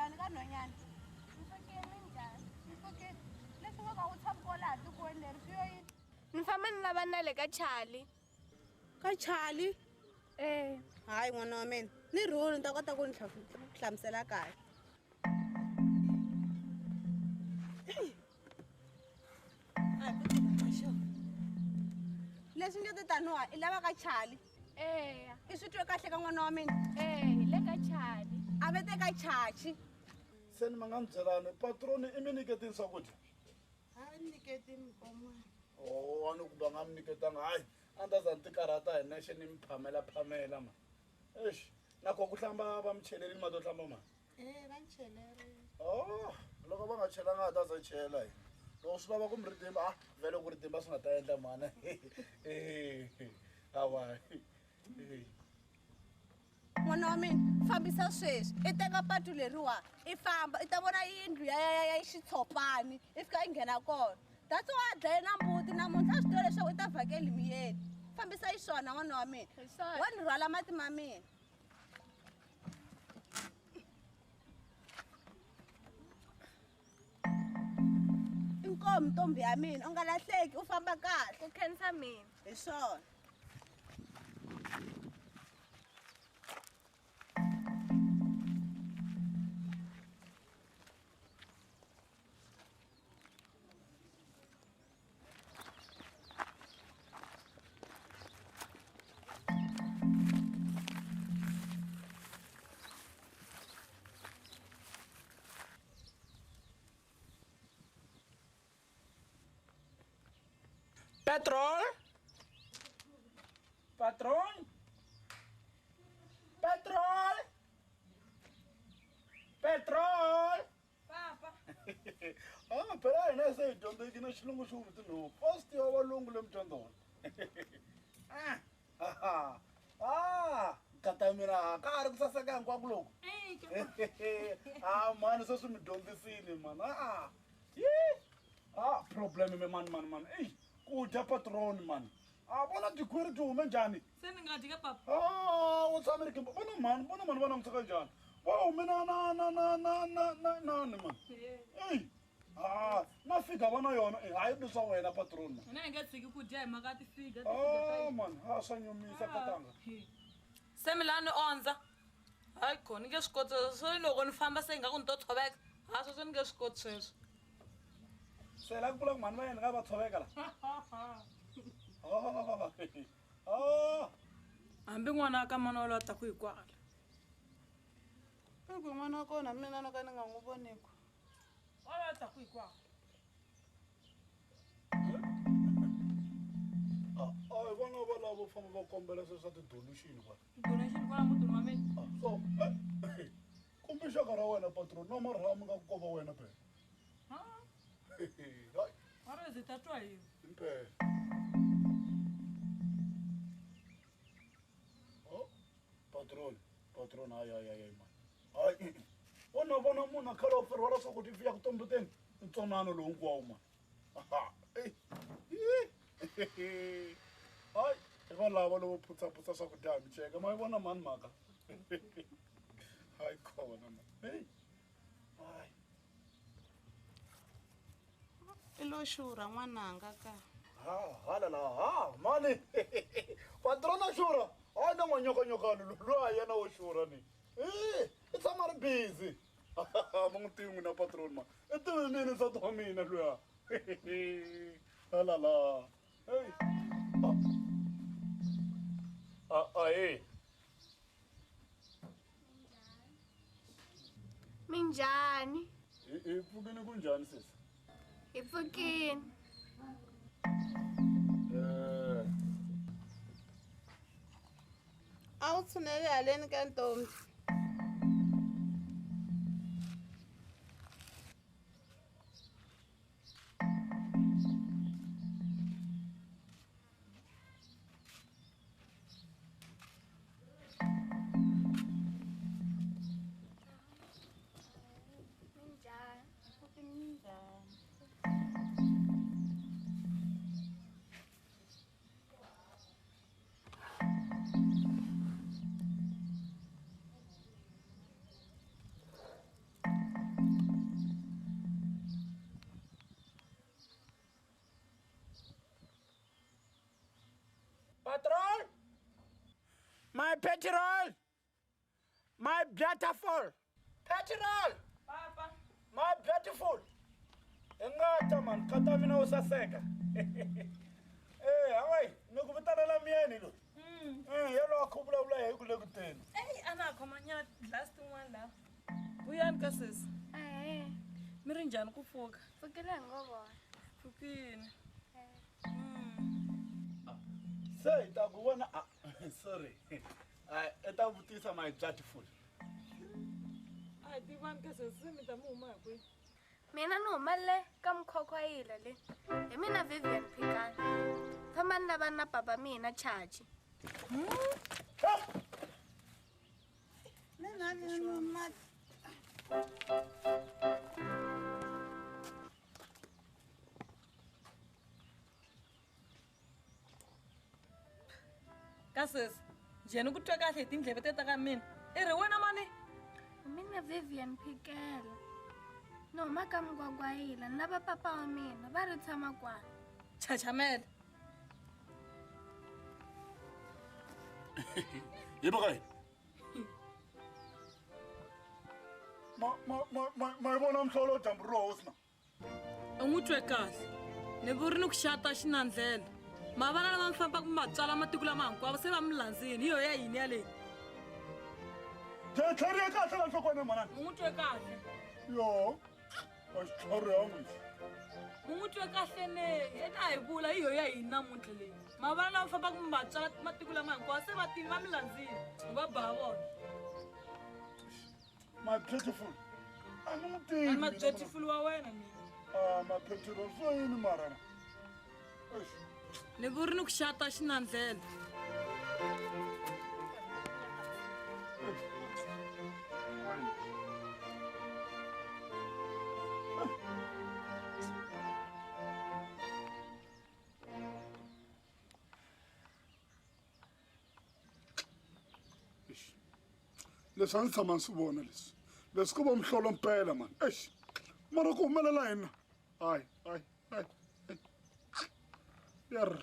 Minjani ka nhonyani? Minjani? Leswi nga u tshama ko laha tikweni leri swi yo yini? Ni famba ni lava na le ka Charlie. Ka Charlie? Hayi n'wana wa mina. Ni rhuli ni ta kota ku ni hlamusela kahle. Leswi nge taniwa i lava ka Charlie. I swi twe kahle ka n'wana wa mina? Hi le ka Charlie. A vete ka Chachi. Se ni ma nga ni byelani patroni i mi nyiketini swakudya? Hayi nyiketini komwana. A ni ku va nga mi nyiketanga hayi a ni ta za ni ti karhata hi nexe ni mi phamela ma exi nakho ku hlamba va mi chelelini mati yo hlamba ma Va ni chelerile. loko va nga chelanga a ta za chela hi loko swi lava ku mi ridimba vhele ku ridimba swi nga ta endla mana awa N'wana wa mina fambisa sweswi i teka patu leriwa i famba i ta vona yindlu ya xitshopani i fika i nghena kona. That's why a dlaye na mbuti namuntlha a swi tiva leswaku i ta vhakeli miyeni. Fambisa yi swona n'wana wa mina. Wa ni rhwala mati ma mina. Inkomo ntombi ya mina u nga lahleki u famba kahle. Ku khensa mina. Hi swona. Petrol? Patron? Petrol? Petrol? Papa. Phela hina se hi dyondzeki na xilungu xi viti no post ya valungu le mudyondzona kata mina ka ha ri ku saseka hinkwako loko mani se swi mi dyondzisile mani problem me mani ei ku dya patroni mani vona tikhwiri ti hume njhani Se ni nga dyi ka papa. u tshame ri kimba vona mani va langutisa njhani va hume nani mani ei na fika va na yona hayi leswa wena patroni mani Hina hi nga tshiki ku dya hi mhaka ti figa. mani swa nyumisa katanga Se mi la ni ondza. Hayi khona ni nge swi koti se loko ni famba se ingaku ni to tshoveka. Sweswo ni nge swi koti sweswo. swela ku vula ku mani va yena nga va tshoveka la Hambi n'wana ka mana walo a ta ku hi kwala. I ku n'wana wa kona mina no ka ni nga n'wi voniku. Walo a ta ku hi kwala. hi vona va lavo famba va kombela sweswo swa ti-donation kwala Donation kwala mutini wa mina. so kumbe xaka ra wena patroni na marha mi nga ku kova wena phela hayi Mara ndzi ta twa hi. impela patron hayi mani hayi vona munhu a khale wa feriwala swakudya fiya ku tombuteni ntsonano lowu hinkwawo mani hayi i va lava lovo phutsaputsa swakudya hi miceka ma yi vona mani mhaka hayi khona mani hayi I lo xurha n'wananga ka. halala mani patrona xurha hayi na n'wanyokanyokani loyi yena wo xurha ni i tshama ri busy ma n'wi tivi n'wina patroni mani i tivi mini nsati wa mina luya halala ahe Minjani? hi pfukini ku njhani sesi Hi pfukini. A wu tshunele haleni ka ntombi. Petrol! My beautiful! Petrol! Papa. My beautiful! Engata man, kata mina usaseka. Away, nokubutana la mieni lo. Yalo akubula bula hekule kuteni. Hey, anakho manyana last one la. Buyani ka sis. Mi ri njhani ku pfuka? Pfukile hi ngo vona. Pfukini. Se ita kubona sorry. Eta vutisa my beautiful. Ai tivani ka sis, mi ta mi huma hi kwihi? Mina ni humele ka mukhokhwayila le. Hi mina Vivian Phikani. Famba ni lava na baba mina Chachi. Ka sis, njhani ku twa kahle hi tindleve teta ka mina? I ri wena mani? Hi mina Vivian Phikani. Ni huma ka mugwagwayila ni lava papa wa mina va ri tshama kwala. Chachamela. Yebo kai. Ma ibona mhlolo jambu rose na. U n'wi twe kahle. Ni vurini ku xata xinandlela. Mavana lama mi fambaka mi ma tswala matiko lama hinkwavo se va mi landzini. Hi yo ya yini yaleyi? Tlhariya kahle la nhlokweni manana. U n'wi twe kahle. Yo. A xi tlhariyangi. U n'wi twe kahle ne. Eta hi vula hi yo ya yini namuntlha leyi. Mavana lama fambaka mi ma tswala matiko lama hinkwavo se va tini va mi landzini. Hi va ba vona. My beautiful. I'm not Ani ma beautiful wa wena mina. my beautiful. So yini marana. Ni vurini ku xata xinandlela. Leswi a ndzi tshama ni swi vona leswi. Leswi ko va mhlolo mpela mani. Mara ku humelela yini? Hayi. Yar.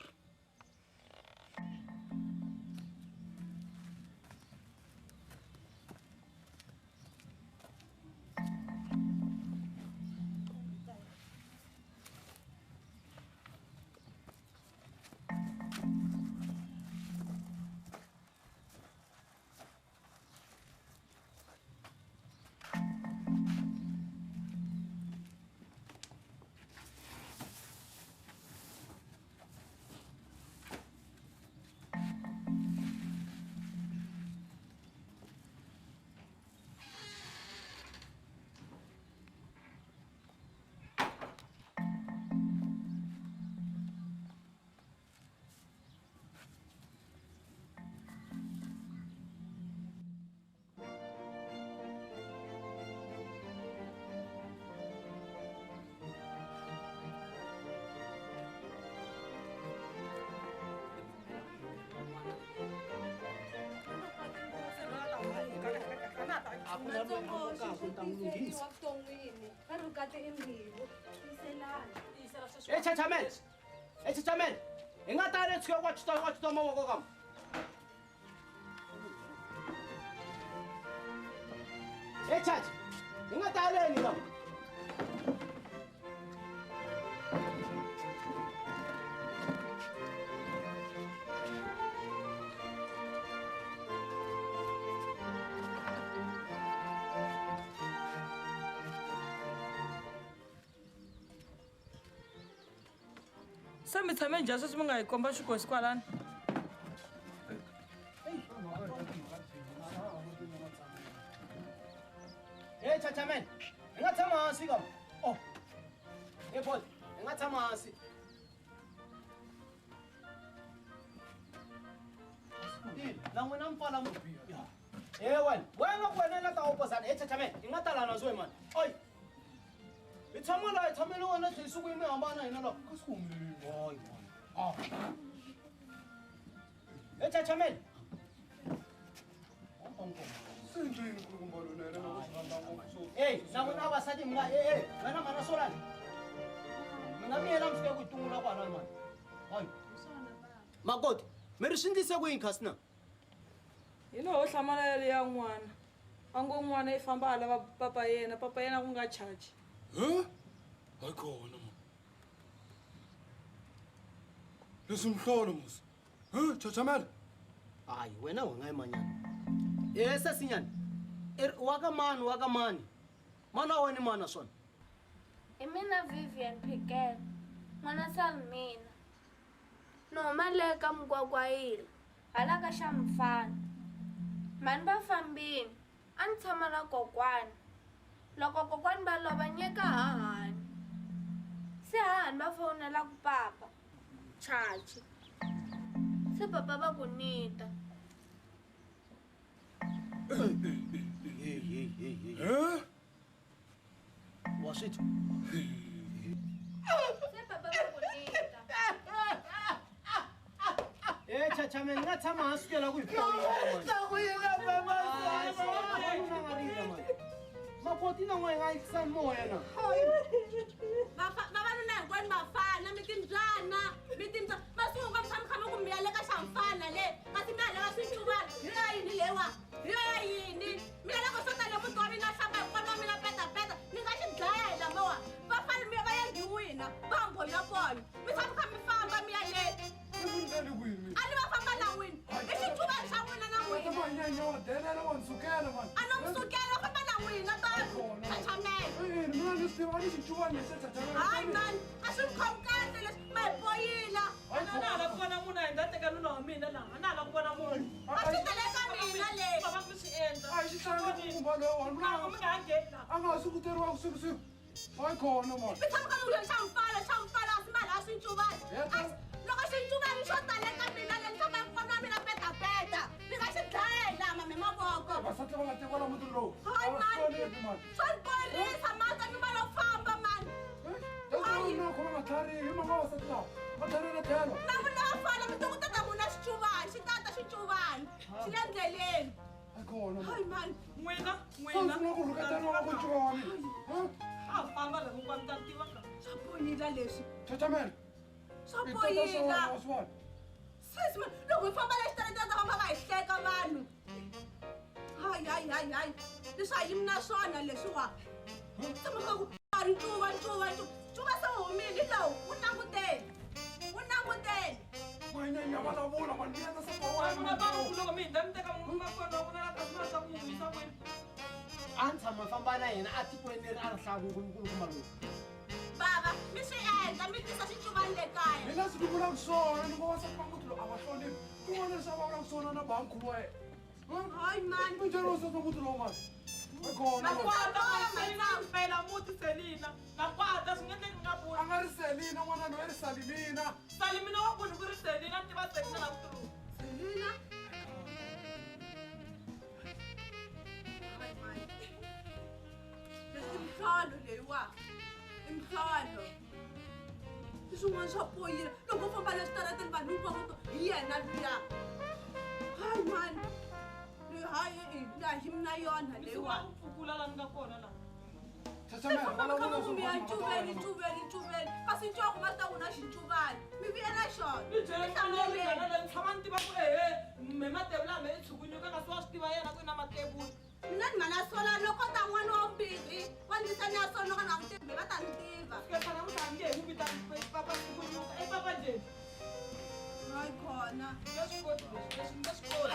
Chachamela. Chachamela. Ingata let's go watch the mawako kam. Chach. Ingata le ni kam. Se mi tshame njhani sweswi mi nga hi komba xikosi kwalani? Hey Chachamela. Ingata tshama hansi kam. Oh. Hey boy, ingata tshama hansi. La n'wina mpfala mu. Wena ku wena la ta opposite. Hey Chachamela, ingata lana zwe man. Oi. Ithamela ithamela wena hlisuku imi hambana hina la. Kusikhumulile. Hayi man. Hey Chachamela. Sendlini ukhuluma lonene nokuhamba ngokusuku. Hey, nawena abasadi mina wena mana solani. Mina miyela mfike kuyitungula kwana man. Hayi. Makoti, meri shindise kuyini khasina? hi loho hlamala ya n'wana a ngo n'wana i famba a lava papa yena ku nga chachi hayi khona ma leswi mhlolo musa Chachamela hayi wena wengayi manyana sesinyani wa ka mani mana wa wena mana swona Hi mina Vivian Piquet, n'wana Salmina. No huma le ka Mgwagwayila, hala ka Xamfana. Mani va fambini, a ni tshama na kokwani. Loko kokwani va lova nyeka hahani. Se hahani va fonela ku papa, Chachi. Se papa va ku nita. wa swithu Se papa va ku nita. Chachamela nga tshama hansi kela ku hi makoti na n'we nga yikisani moya na vavanuna hinkwani vafana mi timbyana masiku ka mtshami khame ku miya le ka Xamfana le kasi mi ya lava swincuvanyi hi yo yini lewa hi yo yini mi ya loko swo tale muti wa mina hlamba hinkwani wa mina petapeta ni nga xi dlaya hi lamawa vafana mi va yangi wina va nghonya kona mi tshami kha mi famba mi ya le a ni va famba na n'wini i xicuvani xa n'wina na n'wina a no mi sukela va famba na n'wina vanhu Chachamela hayi mani a swi mi khomi kahle leswi ma hi boyila a na hala ku vona munhu a hi nga teka nuna wa mina laha a na hala ku vona munhu a swi tele ka mina leswi bava ku swi endla mi nga ha ngheni laha a nga ha sukuteriwa ku siku hayi khona ma mi tshama ka munhu Xamfana a swi mali a swincuvani loko xincuvani xo tale ka mina le ni tshama hinkwani wa mina petapeta mi nga xi dlaya hi lama mi mavoko vasati va nga tekiwala muti lowu hayi mani swa ni borisa mata mi va lo famba mani khoma matlhari hi manga vasati lawa va tlharela tlhelo na vuna vafana mi to ku tata munhu xicuvani xi tata xicuvani xi le ndleleni hayi khona hayi mani n'wina swi ku rhuketeriwa ku ncuva wa mina a famba laha hinkwani ta tiva ka swa boyila leswi Chachamela swa boyila swona sesi mani loko hi famba le xitaleteni ta famba va hi hleka vanhu hayi leswi a yimi na swona leswiwa tsamaka ku ncuva se wu humile lowu wu languteni n'wanyanya vulavula mani mi endla sapa n'wana loko mi hindza mi teka makona ku na la kasi ma sa ku n'wi yisa kwini a ni tshama famba na yena a tikweni leri a ri hlavunkulukumba lowu baba mi swi endla mi tisa xicuvani le kaya hi leswi ni vulaka swona ni ngo vasati va muti lowu a va hloniphi ku vona leswi a va vulaka swona na bankulu wa yena hayi mani mi njhani vasati va muti lowu mani hayi khona nakwata selina mpela muti selina nakwata swi nge endleki nga vuli a nga ri selina n'wana loyi ri salimina salimina wa kuni ku ri selina ni tiva selina na vutomi selina hayi mani leswi i mihlolo leyiwa i mihlolo i swin'wana swa boyila loko u famba le switarateni vanhu hinkwavo hi yena luya hayi mani hayi laha hi mina yona mi leyiwa suka u pfukula laha ni nga kona laha Chachamela vulavula miya ncuveni kasi ncoko ma ta ku na xincuvani mi vuye na xona mi byele manaligana leyi ni tshama ni tiva ku me matebula hambe i tshukunyuka kasi wa swi tiva yena ku i na matebula mina ni mana sola loko ta n'wana wa mbirhi wa ndlisani ya sona loko na n'wi tivi va ta ni tiva kesa namuntlha a nge hi n'wi vitani papa tshukunyuka i papa njeni hayi khona nge swi koti leswi nge swi koti